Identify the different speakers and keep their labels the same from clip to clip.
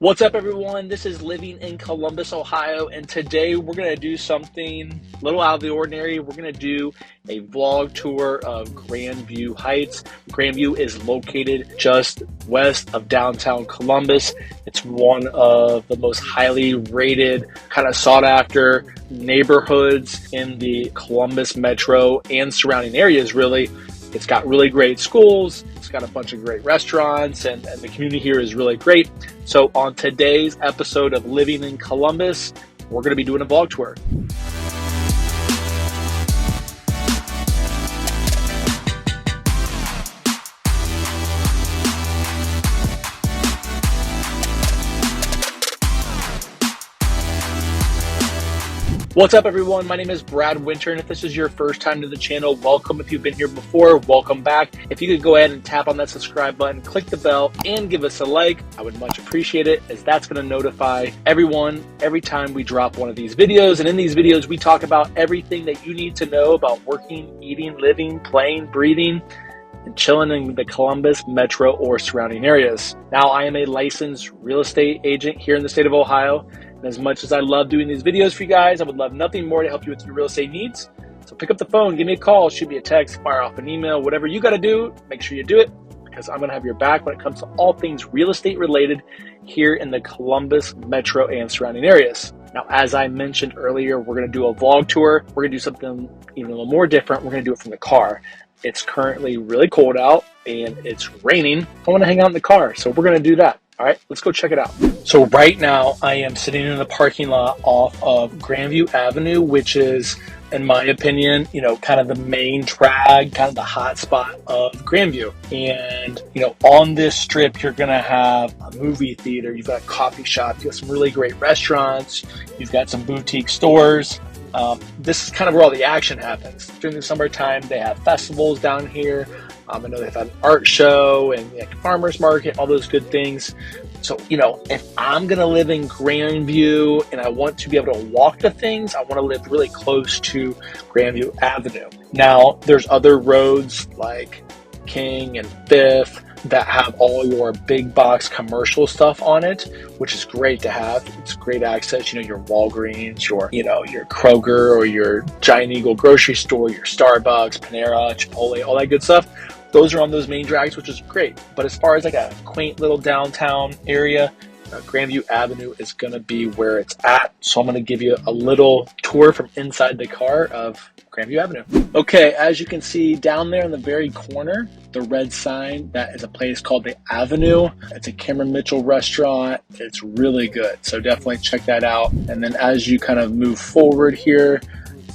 Speaker 1: What's up, everyone? This is Living in Columbus, Ohio, and today we're going to do something a little out of the ordinary. We're going to do a vlog tour of Grandview Heights. Grandview is located just west of downtown Columbus. It's one of the most highly rated, kind of sought after neighborhoods in the Columbus metro and surrounding areas, really. It's got really great schools. It's got a bunch of great restaurants, and the community here is really great. So on today's episode of Living in Columbus, we're going to be doing a vlog tour. What's up, everyone? My name is Brad Winter, and if this is your first time to the channel, welcome. If you've been here before, welcome back. If you could go ahead and tap on that subscribe button, click the bell, and give us a like, I would much appreciate it, as that's going to notify everyone every time we drop one of these videos. And in these videos, we talk about everything that you need to know about working, eating, living, playing, breathing, and chilling in the Columbus metro or surrounding areas. Now, I am a licensed real estate agent here in the state of Ohio. As much as I love doing these videos for you guys, I would love nothing more to help you with your real estate needs. So pick up the phone, give me a call, shoot me a text, fire off an email, whatever you got to do, make sure you do it, because I'm going to have your back when it comes to all things real estate related here in the Columbus metro and surrounding areas. Now, as I mentioned earlier, we're going to do a vlog tour. We're going to do something even a little more different. We're going to do it from the car. It's currently really cold out and it's raining. I want to hang out in the car, so we're going to do that. All right, let's go check it out. So right now I am sitting in the parking lot off of Grandview Avenue, which is, in my opinion, kind of the main drag, kind of the hot spot of Grandview. And, on this strip, you're going to have a movie theater. You've got a coffee shop. You've got some really great restaurants. You've got some boutique stores. This is kind of where all the action happens. During the summertime, they have festivals down here. I know they've had an art show and farmers market, all those good things. So, if I'm going to live in Grandview and I want to be able to walk to things, I want to live really close to Grandview Avenue. Now, there's other roads like King and Fifth that have all your big box commercial stuff on it, which is great to have. It's great access, your Walgreens, your Kroger, or your Giant Eagle grocery store, your Starbucks, Panera, Chipotle, all that good stuff. Those are on those main drags, which is great. But as far as like a quaint little downtown area, Grandview Avenue is going to be where it's at. So I'm going to give you a little tour from inside the car of Grandview Avenue. Okay, as you can see down there in the very corner, the red sign, that is a place called the Avenue. It's a Cameron Mitchell restaurant. It's really good. So definitely check that out. And then as you kind of move forward here,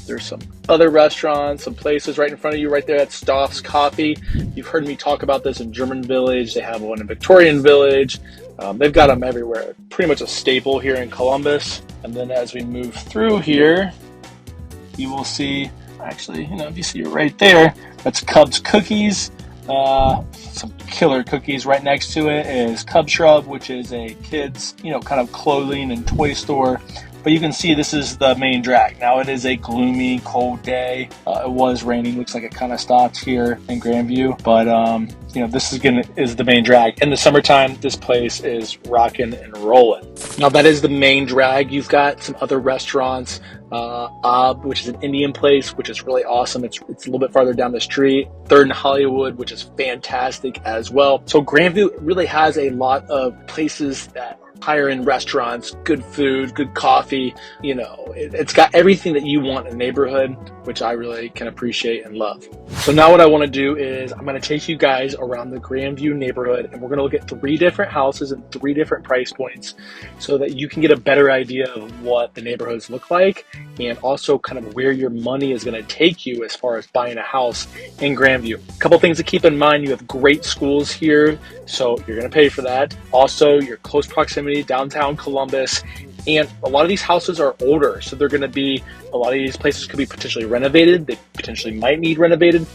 Speaker 1: there's some other restaurants, some places right in front of you right there. That's Stoff's Coffee. You've heard me talk about this in German Village. They have one in Victorian Village. They've got them everywhere. Pretty much a staple here in Columbus. And then as we move through here, you will see, actually, if you see it right there, that's Cub's Cookies. Some killer cookies. Right next to it is Cub Shrub, which is a kids, kind of clothing and toy store. But you can see this is the main drag. Now it is a gloomy, cold day. It was raining. Looks like it kind of stopped here in Grandview. But this is the main drag. In the summertime, this place is rocking and rolling. Now that is the main drag. You've got some other restaurants. Which is an Indian place, which is really awesome. It's a little bit farther down the street. Third and Hollywood, which is fantastic as well. So Grandview really has a lot of places that higher end restaurants, good food, good coffee. It's got everything that you want in a neighborhood, which I really can appreciate and love. So now what I want to do is I'm going to take you guys around the Grandview neighborhood, and we're going to look at 3 different houses and 3 different price points so that you can get a better idea of what the neighborhoods look like, and also kind of where your money is going to take you as far as buying a house in Grandview. A couple things to keep in mind: you have great schools here, so you're going to pay for that. Also, your close proximity downtown Columbus, and a lot of these houses are older, so they're going to be, a lot of these places could be potentially renovated. They potentially might need renovated.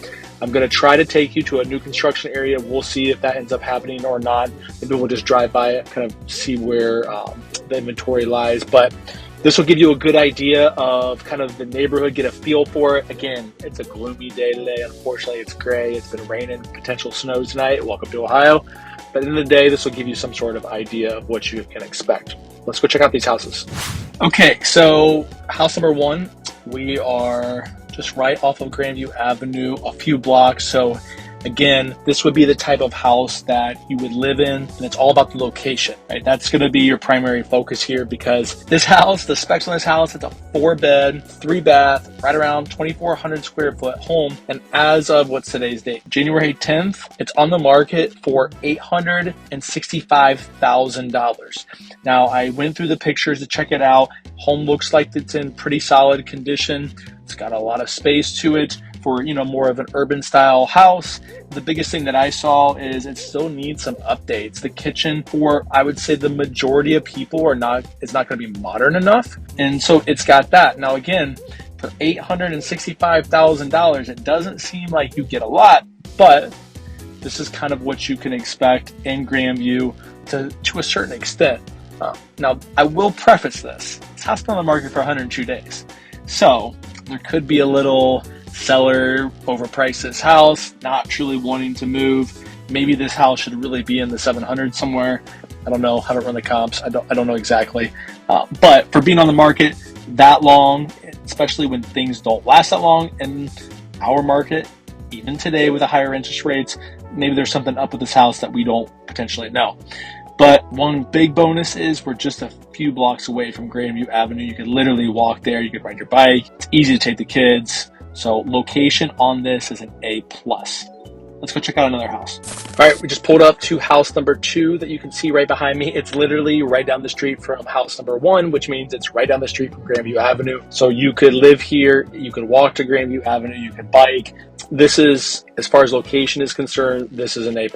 Speaker 1: I'm going to try to take you to a new construction area. We'll see if that ends up happening or not. Maybe we'll just drive by it, kind of see where the inventory lies. But this will give you a good idea of kind of the neighborhood, get a feel for it. Again, it's a gloomy day today. Unfortunately, it's gray. It's been raining, potential snow tonight. Welcome to Ohio. But at the end of the day, this will give you some sort of idea of what you can expect. Let's go check out these houses. Okay, so house number 1, we are just right off of Grandview Avenue, a few blocks. So again, this would be the type of house that you would live in, and it's all about the location, right? That's going to be your primary focus here, because this house, the specs on this house, it's a 4-bed, 3-bath, right around 2,400 square foot home. And as of what's today's date, January 10th, it's on the market for $865,000. Now, I went through the pictures to check it out. Home looks like it's in pretty solid condition. It's got a lot of space to it for, more of an urban style house. The biggest thing that I saw is it still needs some updates. The kitchen, for I would say the majority of people, it's not going to be modern enough. And so it's got that. Now again, for $865,000, it doesn't seem like you get a lot, but this is kind of what you can expect in Grandview to a certain extent. Now, I will preface this. This house has been on the market for 102 days. So there could be a little seller overpriced this house, not truly wanting to move. Maybe this house should really be in the 700 somewhere. I don't know. Haven't run the comps. I don't know exactly. But for being on the market that long, especially when things don't last that long in our market, even today with the higher interest rates, maybe there's something up with this house that we don't potentially know. But one big bonus is we're just a few blocks away from Grandview Avenue. You could literally walk there. You could ride your bike. It's easy to take the kids. So location on this is an A+. Let's go check out another house. All right, we just pulled up to house number 2 that you can see right behind me. It's literally right down the street from house number 1, which means it's right down the street from Grandview Avenue. So you could live here, you can walk to Grandview Avenue, you can bike. This is, as far as location is concerned, this is an A+.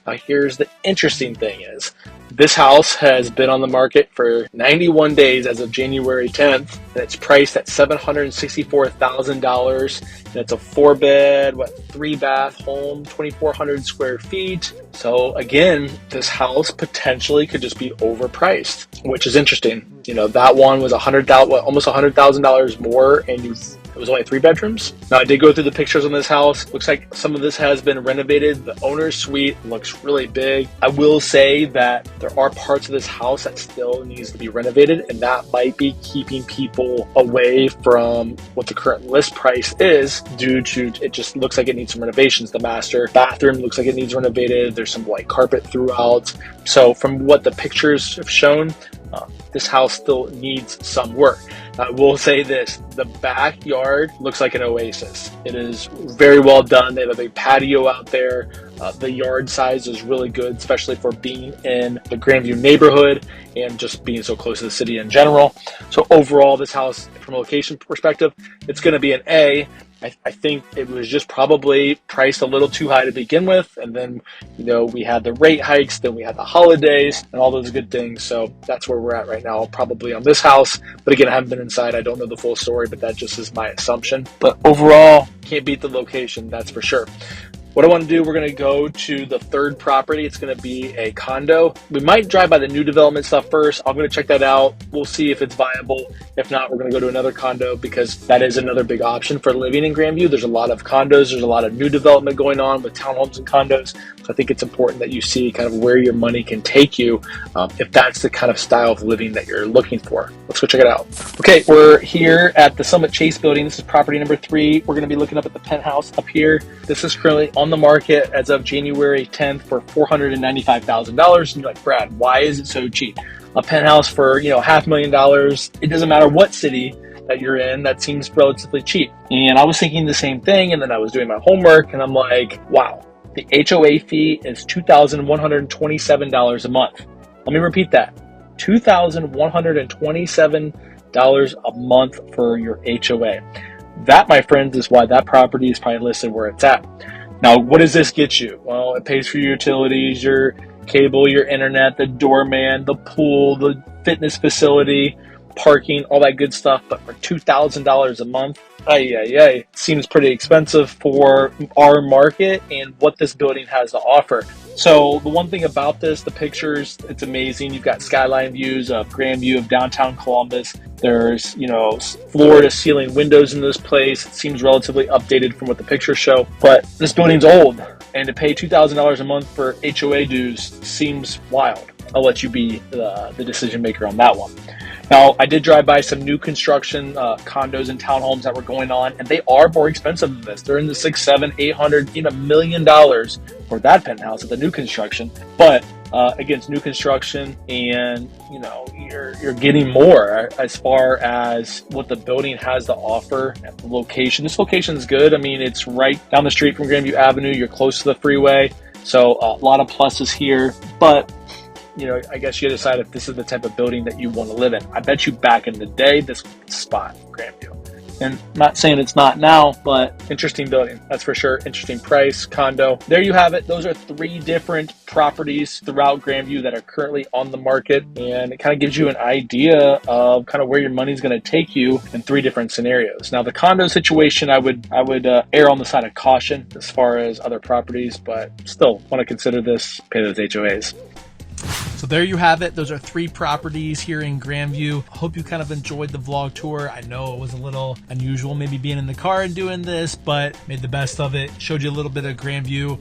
Speaker 1: Now here's the interesting thing is, this house has been on the market for 91 days as of January 10th, and it's priced at $764,000. And it's a 4-bed, 3-bath home, 2,400 square feet. So again, this house potentially could just be overpriced, which is interesting. That one was almost $100,000 more, and it was only 3 bedrooms. Now, I did go through the pictures on this house. Looks like some of this has been renovated. The owner's suite looks really big. I will say that there are parts of this house that still needs to be renovated, and that might be keeping people away from what the current list price is, due to it just looks like it needs some renovations. The master bathroom looks like it needs renovated. There's some white carpet throughout. So from what the pictures have shown, this house still needs some work. I will say this, the backyard looks like an oasis. It is very well done. They have a big patio out there. The yard size is really good, especially for being in the Grandview neighborhood and just being so close to the city in general. So overall, this house, from a location perspective, it's going to be an A. I think it was just probably priced a little too high to begin with. And then, we had the rate hikes, then we had the holidays and all those good things. So that's where we're at right now, probably on this house. But again, I haven't been inside. I don't know the full story, but that just is my assumption. But overall, can't beat the location, that's for sure. What I want to do, we're going to go to the third property. It's going to be a condo. We might drive by the new development stuff first. I'm going to check that out. We'll see if it's viable. If not, we're going to go to another condo, because that is another big option for living in Grandview. There's a lot of condos. There's a lot of new development going on with townhomes and condos. So I think it's important that you see kind of where your money can take you, if that's the kind of style of living that you're looking for. Let's go check it out. Okay, we're here at the Summit Chase building. This is property number 3. We're going to be looking up at the penthouse up here. This is currently on the market as of January 10th for $495,000. And you're like, Brad, why is it so cheap? A penthouse for, $500,000. It doesn't matter what city that you're in, that seems relatively cheap. And I was thinking the same thing, and then I was doing my homework, and I'm like, wow, the HOA fee is $2,127 a month. Let me repeat that. $2,127 a month for your HOA. That, my friends, is why that property is probably listed where it's at. Now, what does this get you? Well, it pays for your utilities, your cable, your internet, the doorman, the pool, the fitness facility, parking, all that good stuff. But for $2,000 a month, seems pretty expensive for our market and what this building has to offer. So the one thing about this, the pictures, it's amazing. You've got skyline views of Grandview, of downtown Columbus. There's, floor to ceiling windows in this place. It seems relatively updated from what the pictures show, but this building's old. And to pay $2,000 a month for HOA dues seems wild. I'll let you be the decision maker on that one. Now, I did drive by some new construction condos and townhomes that were going on, and they are more expensive than this. They're in the $600, $700, $800, even $1 million for that penthouse at the new construction. But against new construction, and you're getting more as far as what the building has to offer at the location. This location is good. I mean, it's right down the street from Grandview Avenue. You're close to the freeway, so a lot of pluses here. But I guess you decide if this is the type of building that you want to live in. I bet you back in the day, this was the spot, Grandview. And not saying it's not now, but interesting building, that's for sure. Interesting price, condo. There you have it. Those are 3 different properties throughout Grandview that are currently on the market. And it kind of gives you an idea of kind of where your money's going to take you in 3 different scenarios. Now, the condo situation, I would err on the side of caution as far as other properties, but still want to consider this, pay those HOAs.
Speaker 2: So there you have it. Those are 3 properties here in Grandview. I hope you kind of enjoyed the vlog tour. I know it was a little unusual maybe being in the car and doing this, but made the best of it. Showed you a little bit of Grandview.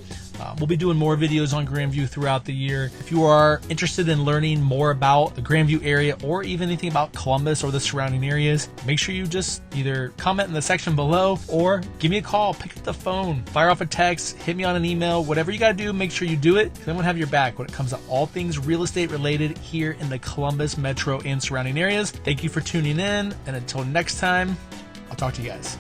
Speaker 2: We'll be doing more videos on Grandview throughout the year. If you are interested in learning more about the Grandview area or even anything about Columbus or the surrounding areas, make sure you just either comment in the section below or give me a call, pick up the phone, fire off a text, hit me on an email, whatever you got to do, make sure you do it. Then we'll have your back when it comes to all things real estate related here in the Columbus metro and surrounding areas. Thank you for tuning in, and until next time, I'll talk to you guys.